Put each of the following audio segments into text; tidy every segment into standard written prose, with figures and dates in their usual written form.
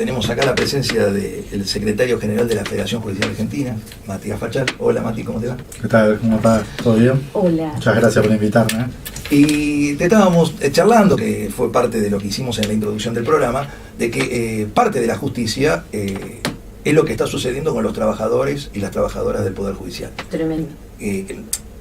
tenemos acá la presencia del secretario general de la Federación Judicial Argentina, Matías Fachal. Hola Mati, ¿cómo te va? ¿Qué tal? ¿Cómo estás? ¿Todo bien? Hola. Muchas gracias por invitarme. Y te estábamos charlando, que fue parte de lo que hicimos en la introducción del programa, de que parte de la justicia es lo que está sucediendo con los trabajadores y las trabajadoras del Poder Judicial. Tremendo.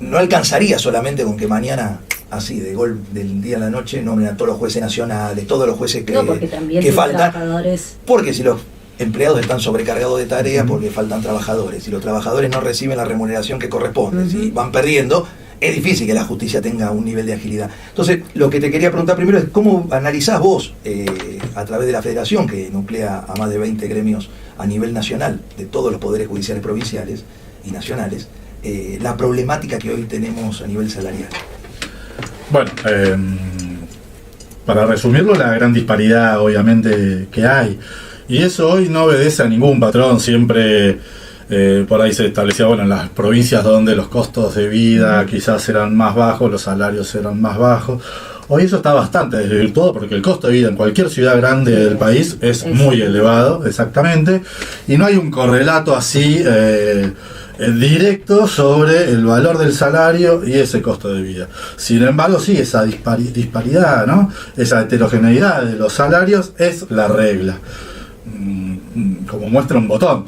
No alcanzaría solamente con que mañana, así de gol del día a la noche, nombren a todos los jueces nacionales, todos los jueces que, no, porque también que faltan. Trabajadores. Porque si los empleados están sobrecargados de tareas, porque faltan trabajadores, si los trabajadores no reciben la remuneración que corresponde, si van perdiendo, es difícil que la justicia tenga un nivel de agilidad. Entonces, lo que te quería preguntar primero es cómo analizás vos, a través de la federación, que nuclea a más de 20 gremios a nivel nacional, de todos los poderes judiciales provinciales y nacionales, la problemática que hoy tenemos a nivel salarial. Bueno, para resumirlo, la gran disparidad obviamente que hay. Y eso hoy no obedece a ningún patrón, siempre por ahí se establecía, bueno, en las provincias donde los costos de vida quizás eran más bajos, los salarios eran más bajos. Hoy eso está bastante desvirtuado porque el costo de vida en cualquier ciudad grande del país es muy elevado, exactamente, y no hay un correlato así directo sobre el valor del salario y ese costo de vida. Sin embargo, sí, esa disparidad, ¿no? Esa heterogeneidad de los salarios es la regla. Como muestra un botón,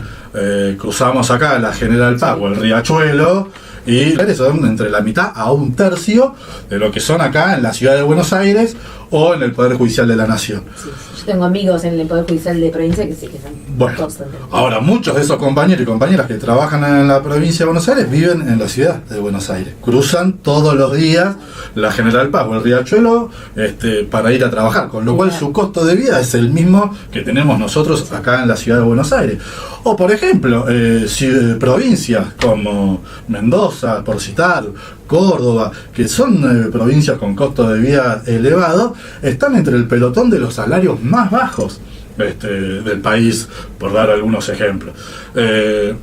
cruzamos acá la General Paz o el Riachuelo y son entre la mitad a un tercio de lo que son acá en la ciudad de Buenos Aires o en el Poder Judicial de la Nación. Sí, yo tengo amigos en el Poder Judicial de provincia que sí que son constantemente. Ahora muchos de esos compañeros y compañeras que trabajan en la provincia de Buenos Aires viven en la ciudad de Buenos Aires. Cruzan todos los días la General Paz o el Riachuelo para ir a trabajar, con lo cual su costo de vida es el mismo que tenemos nosotros acá en la ciudad de Buenos Aires. O por ejemplo, provincias como Mendoza, por citar, Córdoba, que son provincias con costo de vida elevado, están entre el pelotón de los salarios más bajos del país, por dar algunos ejemplos.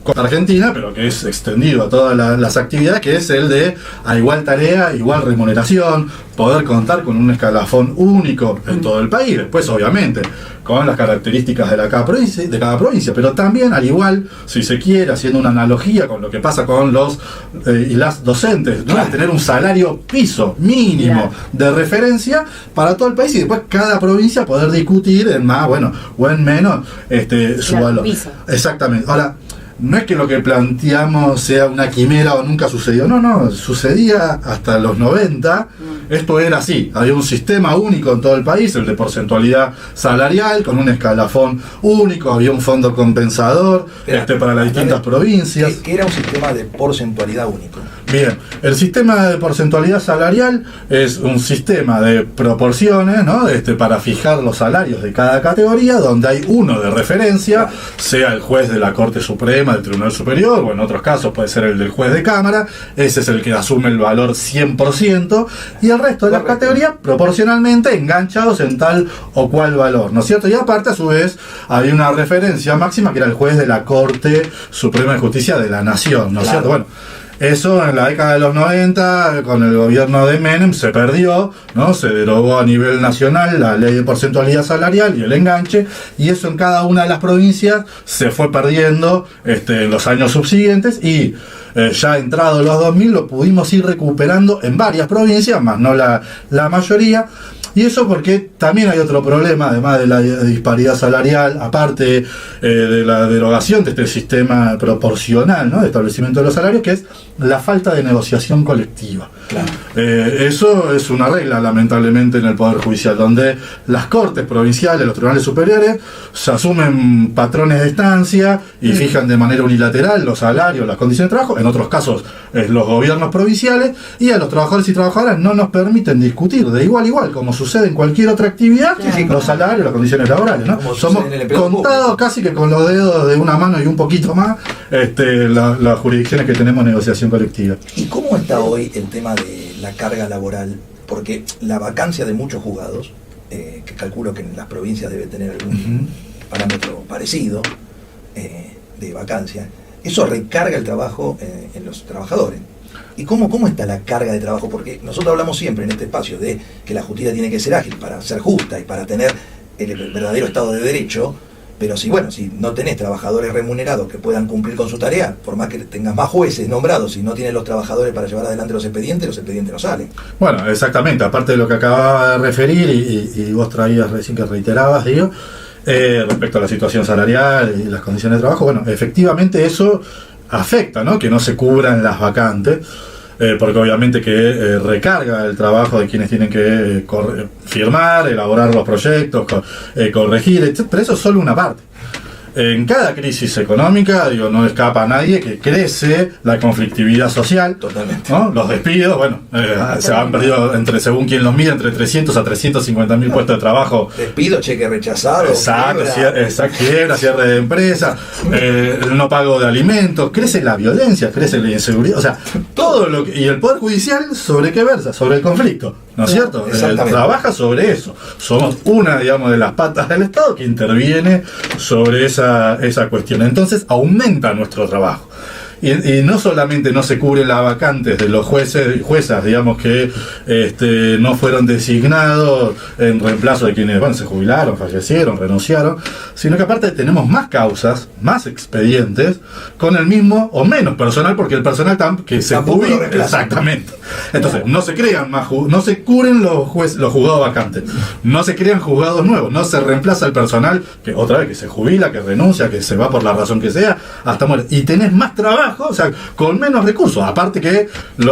Con Argentina, pero que es extendido a todas las actividades, que es el de a igual tarea, igual remuneración, poder contar con un escalafón único en todo el país. Después, obviamente, con las características de cada provincia, pero también, al igual, si se quiere, haciendo una analogía con lo que pasa con los y las docentes, ¿no? Es tener un salario piso mínimo de referencia para todo el país y después cada provincia poder discutir en más, bueno, o en menos su valor. Piso. Exactamente. Ahora, no es que lo que planteamos sea una quimera o nunca sucedió, no, sucedía hasta los 90, esto era así, había un sistema único en todo el país, el de porcentualidad salarial, con un escalafón único, había un fondo compensador para las distintas provincias. ¿Qué era un sistema de porcentualidad único? Bien, el sistema de porcentualidad salarial es un sistema de proporciones, ¿no? Para fijar los salarios de cada categoría, donde hay uno de referencia, sea el juez de la Corte Suprema, del Tribunal Superior, o en otros casos puede ser el del juez de Cámara, ese es el que asume el valor 100%, y el resto de las categorías proporcionalmente enganchados en tal o cual valor, ¿no es cierto? Y aparte, a su vez, había una referencia máxima que era el juez de la Corte Suprema de Justicia de la Nación, ¿no es cierto? Bueno, eso en la década de los 90, con el gobierno de Menem, se perdió, ¿no? Se derogó a nivel nacional la ley de porcentualidad salarial y el enganche, y eso en cada una de las provincias se fue perdiendo en los años subsiguientes, y ya entrados los 2000 lo pudimos ir recuperando en varias provincias, más no la mayoría. Y eso porque también hay otro problema, además de la disparidad salarial, aparte de la derogación de este sistema proporcional, ¿no? De establecimiento de los salarios, que es la falta de negociación colectiva. Claro. Eso es una regla, lamentablemente, en el Poder Judicial, donde las cortes provinciales, los tribunales superiores, se asumen patrones de estancia y fijan de manera unilateral los salarios, las condiciones de trabajo. En otros casos, los gobiernos provinciales, y a los trabajadores y trabajadoras no nos permiten discutir de igual a igual, como sucede en cualquier otra actividad, los salarios, las condiciones laborales, ¿no? Somos contados casi que con los dedos de una mano y un poquito más las jurisdicciones que tenemos negociación colectiva. ¿Y cómo está hoy el tema de la carga laboral? Porque la vacancia de muchos juzgados, que calculo que en las provincias debe tener algún parámetro parecido de vacancia, eso recarga el trabajo en los trabajadores. ¿Y cómo está la carga de trabajo? Porque nosotros hablamos siempre en este espacio de que la justicia tiene que ser ágil para ser justa y para tener el verdadero Estado de Derecho, Pero si no tenés trabajadores remunerados que puedan cumplir con su tarea, por más que tengas más jueces nombrados, si no tienes los trabajadores para llevar adelante los expedientes no salen. Bueno, exactamente, aparte de lo que acababa de referir y vos traías recién que reiterabas, digo, respecto a la situación salarial y las condiciones de trabajo, bueno, efectivamente eso afecta, ¿no? Que no se cubran las vacantes. Porque obviamente que recarga el trabajo de quienes tienen que firmar, elaborar los proyectos, corregir, etc. Pero eso es solo una parte. En cada crisis económica, no escapa a nadie que crece la conflictividad social. Totalmente. ¿No? Los despidos, se han perdido, según quien los mide, entre 300 a 350.000 puestos de trabajo. Despido, cheque rechazado. Exacto, quiebra, cierre de empresa, el no pago de alimentos, crece la violencia, crece la inseguridad, o sea, todo lo que. Y el Poder Judicial, ¿sobre qué versa? Sobre el conflicto, ¿no es cierto? Trabaja sobre eso. Somos una, digamos, de las patas del Estado que interviene sobre esa cuestión. Entonces aumenta nuestro trabajo. Y no solamente no se cubren las vacantes de los jueces y juezas, digamos, que no fueron designados en reemplazo de quienes se jubilaron, fallecieron, renunciaron, sino que aparte tenemos más causas, más expedientes, con el mismo o menos personal, porque el personal que se jubila. Exactamente. Entonces, no se crean no se cubren los juzgados vacantes, no se crean juzgados nuevos, no se reemplaza el personal que otra vez que se jubila, que renuncia, que se va por la razón que sea, hasta muere. Y tenés más trabajo, o sea, con menos recursos, aparte que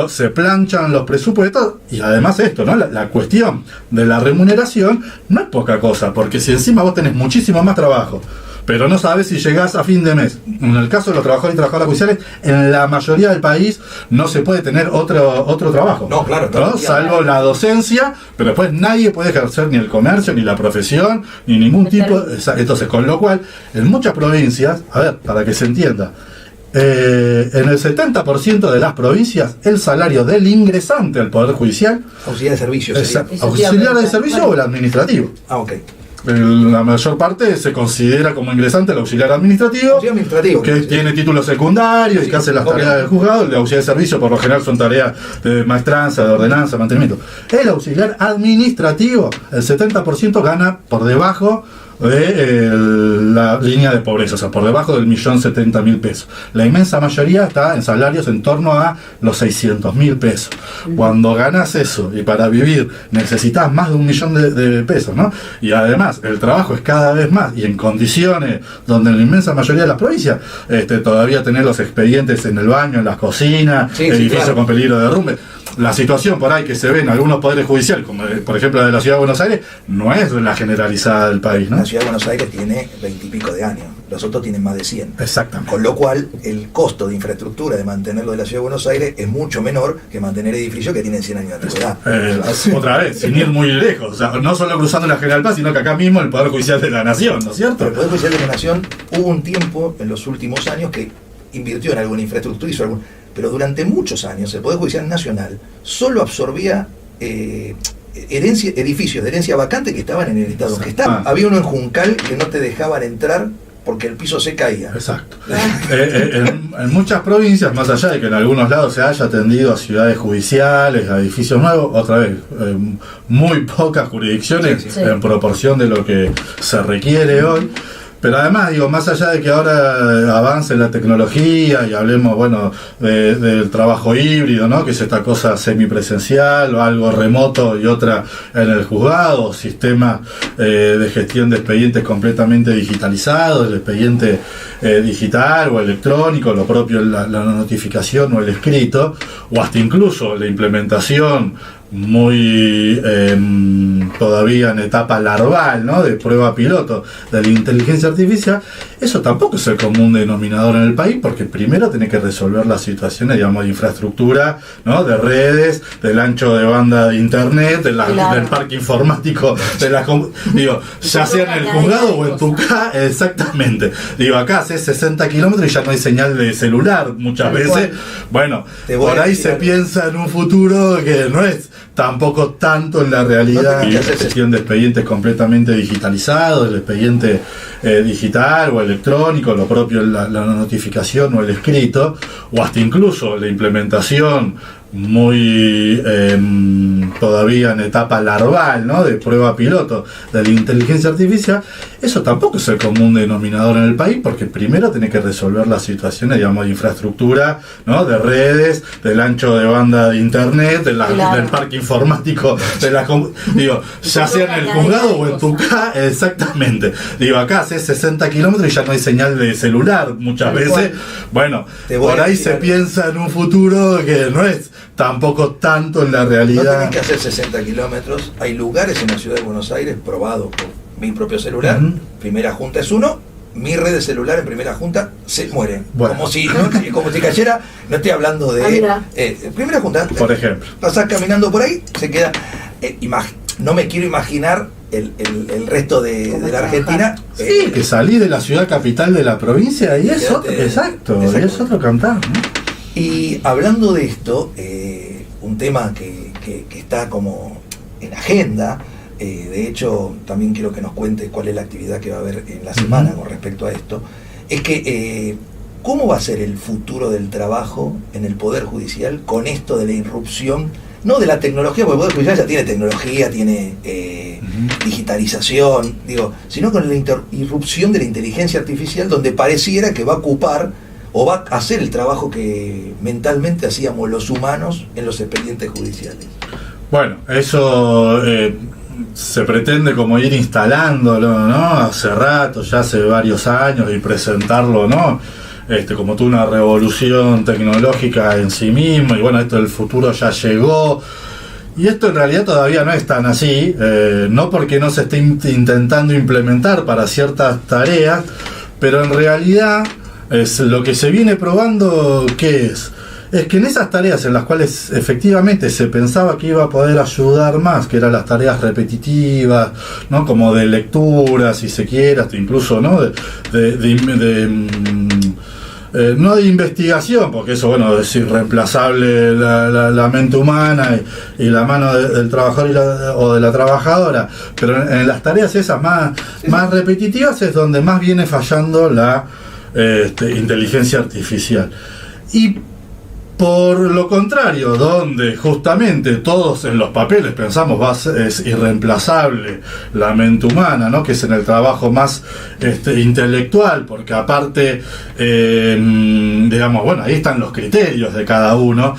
se planchan los presupuestos. Y además esto, ¿no? La cuestión de la remuneración no es poca cosa, porque si encima vos tenés muchísimo más trabajo, pero no sabes si llegás a fin de mes. En el caso de los trabajadores y trabajadoras judiciales, en la mayoría del país no se puede tener otro trabajo. No, claro. ¿No? Salvo la docencia, pero después nadie puede ejercer ni el comercio, ni la profesión, ni ningún tipo. Entonces, con lo cual, en muchas provincias, a ver, para que se entienda, en el 70% de las provincias, el salario del ingresante al Poder Judicial, auxiliar de servicio, auxiliar de servicio o el administrativo. Ok. La mayor parte se considera como ingresante el auxiliar administrativo, que tiene títulos secundarios y que hace las tareas del juzgado. El de auxiliar de servicio por lo general son tareas de maestranza, de ordenanza, mantenimiento. El auxiliar administrativo, el 70% gana por debajo de la línea de pobreza, o sea, por debajo del 1.070.000 pesos. La inmensa mayoría está en salarios en torno a los 600.000 pesos. Cuando ganas eso y para vivir necesitas más de 1 millón de pesos, ¿no? Y además el trabajo es cada vez más y en condiciones donde en la inmensa mayoría de las provincias todavía tenés los expedientes en el baño, en las cocinas, edificios con peligro de derrumbe. La situación por ahí que se ve en algunos poderes judiciales, como por ejemplo la de la Ciudad de Buenos Aires, no es la generalizada del país, ¿no? La Ciudad de Buenos Aires tiene 20 y pico de años, los otros tienen más de 100. Exactamente. Con lo cual, el costo de infraestructura de mantenerlo de la Ciudad de Buenos Aires es mucho menor que mantener edificios que tienen 100 años de antigüedad. Otra vez, sin ir muy lejos, o sea, no solo cruzando la General Paz, sino que acá mismo el Poder Judicial de la Nación, ¿no es cierto? El Poder Judicial de la Nación hubo un tiempo en los últimos años que invirtió en alguna infraestructura, pero durante muchos años el Poder Judicial Nacional solo absorbía edificios de herencia vacante que estaban en el estado que estaban. Había uno en Juncal que no te dejaban entrar porque el piso se caía. Exacto. En muchas provincias, más allá de que en algunos lados se haya atendido a ciudades judiciales, a edificios nuevos, otra vez, muy pocas jurisdicciones en proporción de lo que se requiere hoy. Pero además, más allá de que ahora avance la tecnología y hablemos, del trabajo híbrido, ¿no? Que es esta cosa semipresencial o algo remoto y otra en el juzgado, sistemas de gestión de expedientes completamente digitalizados, el expediente digital o electrónico, lo propio la notificación o el escrito, o hasta incluso la implementación muy todavía en etapa larval, ¿no? De prueba piloto de la inteligencia artificial. Eso tampoco es el común denominador en el país, porque primero tiene que resolver las situaciones, digamos, de infraestructura, ¿no? De redes, del ancho de banda de internet, del parque informático, ya sea en el juzgado o en tu casa. Exactamente. Acá hace 60 kilómetros y ya no hay señal de celular muchas veces. Bueno, por ahí se piensa en un futuro que no es tampoco tanto en la realidad. Y esa gestión de expedientes completamente digitalizados, el expediente digital o electrónico, lo propio la notificación o el escrito, o hasta incluso la implementación muy todavía en etapa larval, ¿no? De prueba piloto de la inteligencia artificial, eso tampoco es el común denominador en el país, porque primero tiene que resolver las situaciones, digamos, de infraestructura, ¿no? De redes, del ancho de banda de internet, Claro. del parque informático, digo, ya sea en el juzgado o en tu casa, exactamente. Digo, acá hace 60 kilómetros y ya no hay señal de celular muchas Tal veces. cual. Bueno, Te voy por a ahí decir se algo. piensa en un futuro que no es tampoco tanto en la No realidad. tenés que hacer 60 kilómetros. Hay lugares en la ciudad de Buenos Aires probados por mi propio celular. Ujú. Primera junta es uno. Mi red de celular en primera junta se muere. Bueno. Como si cayera. No estoy hablando de. Mira. Primera junta. Por ejemplo. Pasás caminando por ahí, se queda. No me quiero imaginar el resto de ¿Cómo la trabajar? Argentina. Sí, que salí de la ciudad capital de la provincia y es Quédate- otro, exacto, exacto. y es otro cantar, ¿no? Y hablando de esto, un tema que está como en agenda, de hecho también quiero que nos cuente cuál es la actividad que va a haber en la semana con respecto a esto, es que ¿cómo va a ser el futuro del trabajo en el Poder Judicial con esto de la irrupción, no de la tecnología, porque el Poder Judicial ya tiene tecnología, tiene digitalización, sino con la irrupción de la inteligencia artificial, donde pareciera que va a ocupar o va a hacer el trabajo que mentalmente hacíamos los humanos en los expedientes judiciales? Bueno, eso se pretende como ir instalándolo, ¿no? Hace rato, ya hace varios años, y presentarlo, ¿no? Como toda una revolución tecnológica en sí mismo, y bueno, esto del futuro ya llegó. Y esto en realidad todavía no es tan así, no porque no se esté intentando implementar para ciertas tareas, pero en realidad es lo que se viene probando. ¿Qué es? Es que en esas tareas en las cuales efectivamente se pensaba que iba a poder ayudar más, que eran las tareas repetitivas, ¿no? Como de lectura, si se quiere, hasta incluso, ¿no? No de investigación, porque eso, bueno, es irreemplazable la mente humana y la mano del trabajador o de la trabajadora, pero en las tareas esas más repetitivas es donde más viene fallando la inteligencia artificial. Y por lo contrario, donde justamente todos en los papeles pensamos es irreemplazable la mente humana, ¿no? Que es en el trabajo más intelectual, porque aparte, digamos, bueno, ahí están los criterios de cada uno,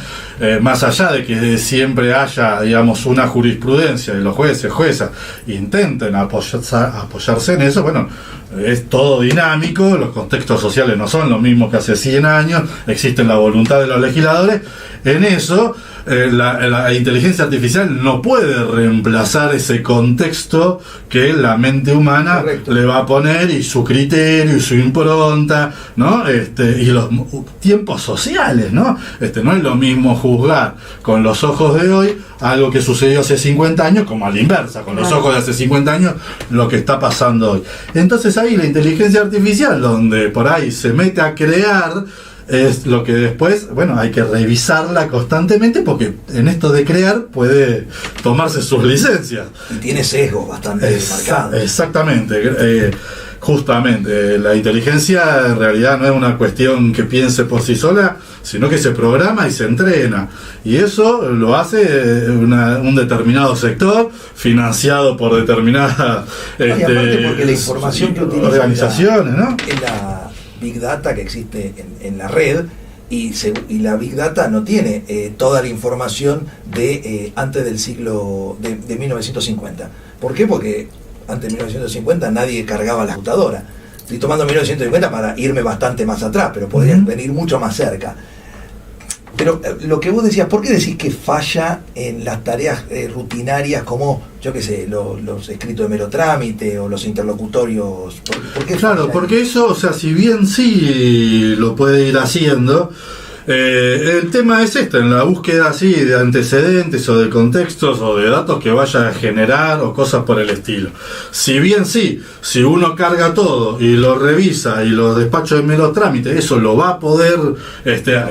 más allá de que siempre haya, digamos, una jurisprudencia y los jueces, juezas intenten apoyarse en eso, bueno, es todo dinámico, los contextos sociales no son los mismos que hace 100 años, existe la voluntad de los legisladores, en eso la inteligencia artificial no puede reemplazar ese contexto que la mente humana Correcto. le va a poner, y su criterio y su impronta, ¿no? Y los tiempos sociales, ¿no? No es lo mismo juzgar con los ojos de hoy algo que sucedió hace 50 años como a la inversa, con los Claro. ojos de hace 50 años lo que está pasando hoy. Entonces ahí la inteligencia artificial, donde por ahí se mete a crear, es lo que después, bueno, hay que revisarla constantemente, porque en esto de crear puede tomarse sus licencias. Y tiene sesgos bastante marcados. Exactamente, justamente, la inteligencia en realidad no es una cuestión que piense por sí sola, sino que se programa y se entrena, y eso lo hace un determinado sector financiado por determinadas Y aparte porque la información que utiliza organizaciones, ¿no? es la Big Data que existe en la red, y la Big Data no tiene toda la información de antes del siglo de 1950. ¿Por qué? Porque antes de 1950 nadie cargaba la computadora. Estoy tomando 1950 para irme bastante más atrás, pero podrían venir mucho más cerca. Pero lo que vos decías, ¿por qué decís que falla en las tareas rutinarias como, yo qué sé, los escritos de mero trámite o los interlocutorios? ¿Por qué Claro, falla? porque eso, o sea, si bien sí lo puede ir haciendo, el tema es en la búsqueda así de antecedentes o de contextos o de datos que vaya a generar o cosas por el estilo. Si bien sí, si uno carga todo y lo revisa y lo despacha de mero trámite, eso lo va a poder,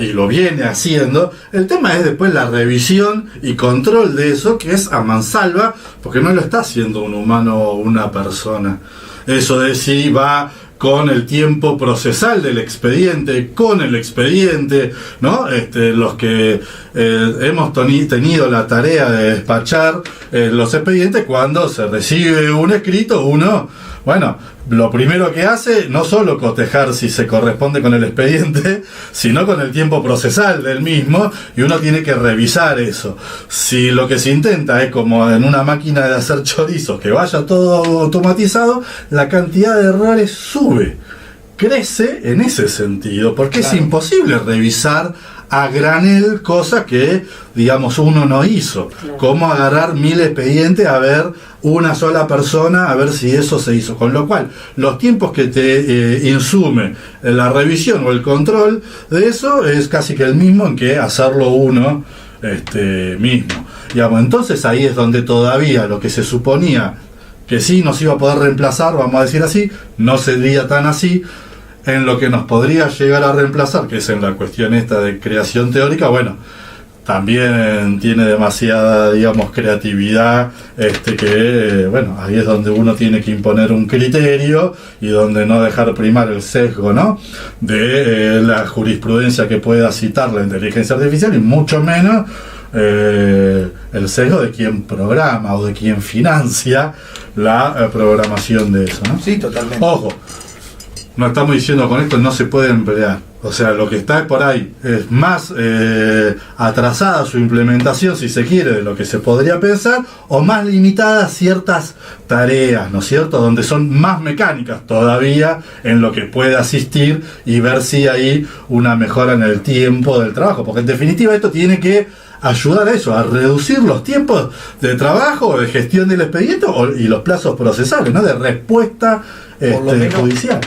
y lo viene haciendo, el tema es después la revisión y control de eso, que es a mansalva, porque no lo está haciendo un humano o una persona. Eso de si va con el tiempo procesal del expediente, con el expediente, ¿no? Los que hemos tenido la tarea de despachar los expedientes, cuando se recibe un escrito, uno, bueno, lo primero que hace, no solo cotejar si se corresponde con el expediente, sino con el tiempo procesal del mismo, y uno tiene que revisar eso. Si lo que se intenta es como en una máquina de hacer chorizos, que vaya todo automatizado, la cantidad de errores sube, crece en ese sentido, porque claro, es imposible revisar a granel cosas que, digamos, uno no hizo. Claro. Como agarrar 1000 expedientes a ver una sola persona, a ver si eso se hizo. Con lo cual, los tiempos que te insume la revisión o el control de eso es casi que el mismo en que hacerlo uno mismo. Digamos, entonces ahí es donde todavía lo que se suponía que sí nos iba a poder reemplazar, vamos a decir así, no sería tan así. En lo que nos podría llegar a reemplazar, que es en la cuestión esta de creación teórica, bueno, también tiene demasiada, digamos, creatividad, bueno, ahí es donde uno tiene que imponer un criterio y donde no dejar primar el sesgo, ¿no?, de la jurisprudencia que pueda citar la inteligencia artificial, y mucho menos el sesgo de quien programa o de quien financia la programación de eso, ¿no? Sí, totalmente. Ojo, no estamos diciendo con esto no se puede emplear. O sea, lo que está por ahí es más atrasada su implementación, si se quiere, de lo que se podría pensar, o más limitadas ciertas tareas, ¿no es cierto?, donde son más mecánicas todavía en lo que puede asistir y ver si hay una mejora en el tiempo del trabajo. Porque en definitiva esto tiene que ayudar a eso, a reducir los tiempos de trabajo, de gestión del expediente y los plazos procesales, ¿no?, de respuesta judicial.